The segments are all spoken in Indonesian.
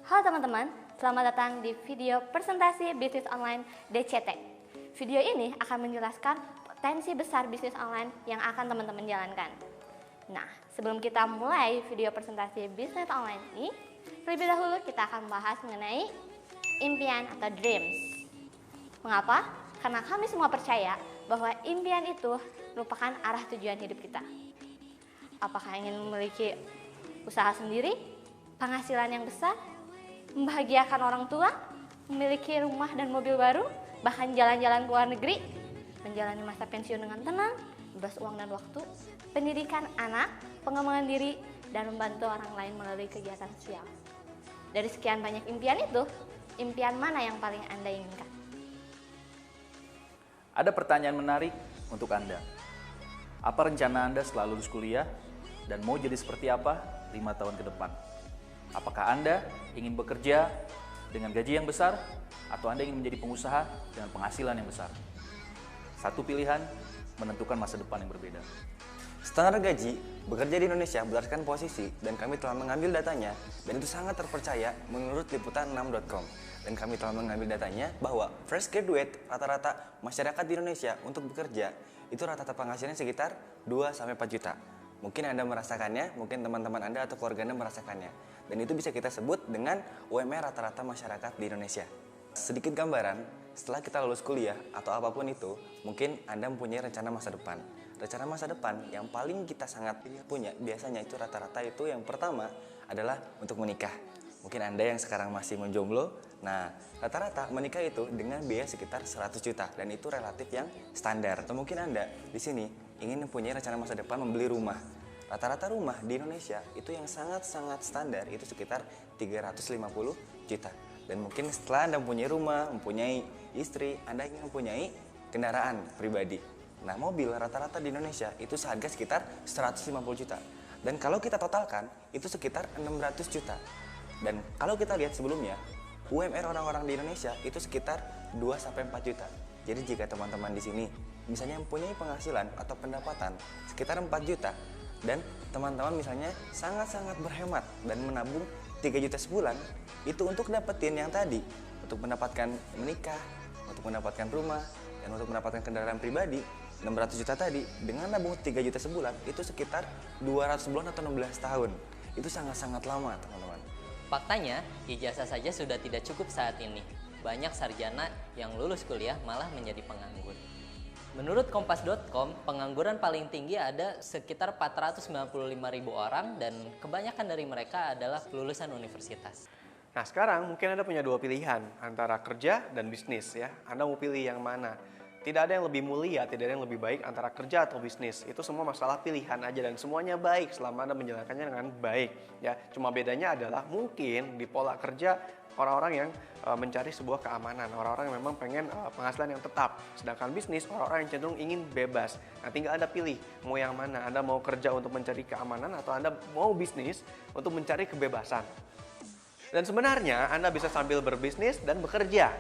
Halo teman-teman, selamat datang di video presentasi bisnis online DCT. Video ini akan menjelaskan potensi besar bisnis online yang akan teman-teman jalankan. Nah, sebelum kita mulai video presentasi bisnis online ini, terlebih dahulu kita akan membahas mengenai impian atau dreams. Mengapa? Karena kami semua percaya bahwa impian itu merupakan arah tujuan hidup kita. Apakah ingin memiliki usaha sendiri, penghasilan yang besar, membahagiakan orang tua, memiliki rumah dan mobil baru, bahkan jalan-jalan ke luar negeri, menjalani masa pensiun dengan tenang, bebas uang dan waktu, pendidikan anak, pengembangan diri, dan membantu orang lain melalui kegiatan sosial. Dari sekian banyak impian itu, impian mana yang paling Anda inginkan? Ada pertanyaan menarik untuk Anda. Apa rencana Anda setelah lulus kuliah dan mau jadi seperti apa 5 tahun ke depan? Apakah Anda ingin bekerja dengan gaji yang besar atau Anda ingin menjadi pengusaha dengan penghasilan yang besar? Satu pilihan menentukan masa depan yang berbeda. Standar gaji bekerja di Indonesia berdasarkan posisi dan kami telah mengambil datanya dan itu sangat terpercaya menurut liputan6.com. Dan kami telah mengambil datanya bahwa fresh graduate rata-rata masyarakat di Indonesia untuk bekerja itu rata-rata penghasilannya sekitar 2-4 juta. Mungkin Anda merasakannya, mungkin teman-teman Anda atau keluarga Anda merasakannya. Dan itu bisa kita sebut dengan UMR rata-rata masyarakat di Indonesia. Sedikit gambaran, setelah kita lulus kuliah atau apapun itu, mungkin Anda mempunyai rencana masa depan. Rencana masa depan yang paling kita sangat punya biasanya itu rata-rata itu yang pertama adalah untuk menikah. Mungkin Anda yang sekarang masih menjomblo, nah rata-rata menikah itu dengan biaya sekitar 100 juta dan itu relatif yang standar. Atau mungkin Anda di sini ingin mempunyai rencana masa depan membeli rumah. Rata-rata rumah di Indonesia itu yang sangat-sangat standar itu sekitar 350 juta. Dan mungkin setelah Anda mempunyai rumah, mempunyai istri, Anda ingin mempunyai kendaraan pribadi. Nah, mobil rata-rata di Indonesia itu seharga sekitar 150 juta. Dan kalau kita totalkan, itu sekitar 600 juta. Dan kalau kita lihat sebelumnya, UMR orang-orang di Indonesia itu sekitar 2-4 juta. Jadi jika teman-teman di sini misalnya mempunyai penghasilan atau pendapatan sekitar 4 juta, dan teman-teman misalnya sangat-sangat berhemat dan menabung 3 juta sebulan, itu untuk dapetin yang tadi, untuk mendapatkan menikah, untuk mendapatkan rumah, dan untuk mendapatkan kendaraan pribadi, 600 juta tadi, dengan nabung 3 juta sebulan, itu sekitar 200 bulan atau 16 tahun. Itu sangat-sangat lama, teman-teman. Faktanya, ijazah saja sudah tidak cukup saat ini. Banyak sarjana yang lulus kuliah malah menjadi penganggur. Menurut Kompas.com, pengangguran paling tinggi ada sekitar 495.000 orang dan kebanyakan dari mereka adalah lulusan universitas. Nah, sekarang mungkin Anda punya dua pilihan antara kerja dan bisnis ya. Anda mau pilih yang mana? Tidak ada yang lebih mulia, tidak ada yang lebih baik antara kerja atau bisnis. Itu semua masalah pilihan aja dan semuanya baik selama Anda menjalankannya dengan baik ya. Cuma bedanya adalah mungkin di pola kerja orang-orang yang mencari sebuah keamanan, orang-orang yang memang pengen penghasilan yang tetap. Sedangkan bisnis, orang-orang yang cenderung ingin bebas. Nah, tinggal Anda pilih mau yang mana. Anda mau kerja untuk mencari keamanan atau Anda mau bisnis untuk mencari kebebasan. Dan sebenarnya Anda bisa sambil berbisnis dan bekerja.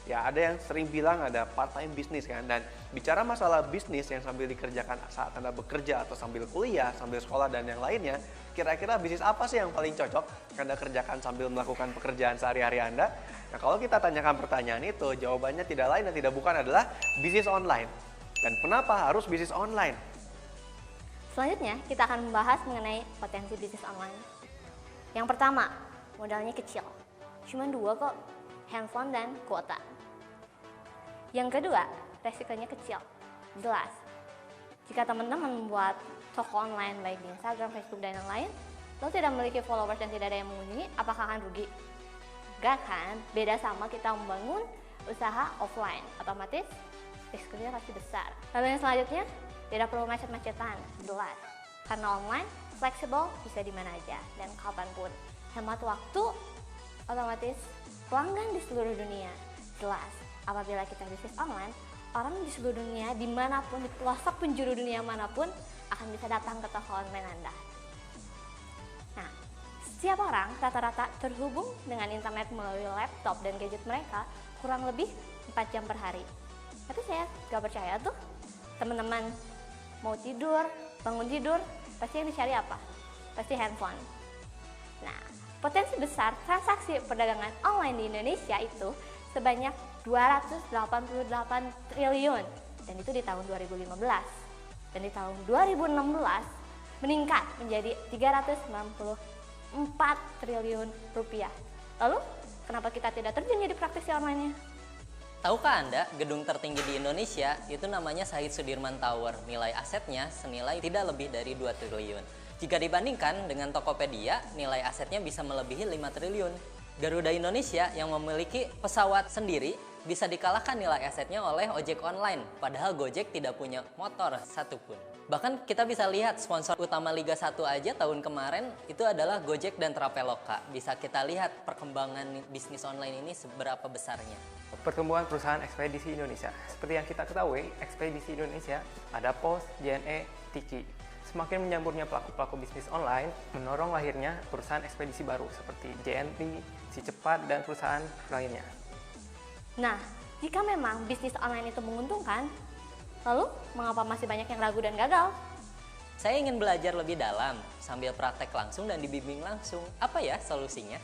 Ya, ada yang sering bilang ada part-time bisnis kan. Dan bicara masalah bisnis yang sambil dikerjakan saat Anda bekerja atau sambil kuliah, sambil sekolah dan yang lainnya, kira-kira bisnis apa sih yang paling cocok Anda kerjakan sambil melakukan pekerjaan sehari-hari Anda? Nah, kalau kita tanyakan pertanyaan itu, jawabannya tidak lain dan tidak bukan adalah bisnis online. Dan kenapa harus bisnis online? Selanjutnya, kita akan membahas mengenai potensi bisnis online. Yang pertama, modalnya kecil. Cuma 2 kok, handphone dan kuota. Yang kedua, resikonya kecil, jelas. Jika teman-teman membuat toko online baik di Instagram, Facebook, dan yang lain, lalu tidak memiliki followers dan tidak ada yang mengunjungi, apakah akan rugi? Enggak kan? Beda sama kita membangun usaha offline, otomatis risikonya pasti besar. Lalu yang selanjutnya, tidak perlu macet-macetan, jelas. Karena online, fleksibel, bisa di mana aja dan kapanpun. Hemat waktu, otomatis pelanggan di seluruh dunia, jelas. Apabila kita bisnis online, orang di seluruh dunia, dimanapun, di pelosok penjuru dunia manapun, akan bisa datang ke toko online Anda. Nah, setiap orang rata-rata terhubung dengan internet melalui laptop dan gadget mereka kurang lebih 4 jam per hari. Tapi saya gak percaya tuh, teman-teman mau tidur, bangun tidur, pasti yang dicari apa? Pasti handphone. Nah, Potensi besar transaksi perdagangan online di Indonesia itu sebanyak 288 triliun, dan itu di tahun 2015. Dan di tahun 2016 meningkat menjadi 394 triliun rupiah. Lalu, kenapa kita tidak terjun jadi praktisi online-nya? Tahukah Anda, gedung tertinggi di Indonesia itu namanya Sahid Sudirman Tower. Nilai asetnya senilai tidak lebih dari 2 triliun. Jika dibandingkan dengan Tokopedia, nilai asetnya bisa melebihi 5 triliun. Garuda Indonesia yang memiliki pesawat sendiri bisa dikalahkan nilai asetnya oleh ojek online, padahal Gojek tidak punya motor satupun. Bahkan kita bisa lihat sponsor utama Liga 1 aja tahun kemarin itu adalah Gojek dan Traveloka. Bisa kita lihat perkembangan bisnis online ini seberapa besarnya. Pertumbuhan perusahaan ekspedisi Indonesia. Seperti yang kita ketahui, ekspedisi Indonesia ada POS, JNE, Tiki. Semakin menyamburnya pelaku-pelaku bisnis online, mendorong lahirnya perusahaan ekspedisi baru seperti JNT, Si Cepat, dan perusahaan lainnya. Nah, jika memang bisnis online itu menguntungkan, lalu mengapa masih banyak yang ragu dan gagal? Saya ingin belajar lebih dalam sambil praktek langsung dan dibimbing langsung. Apa ya solusinya?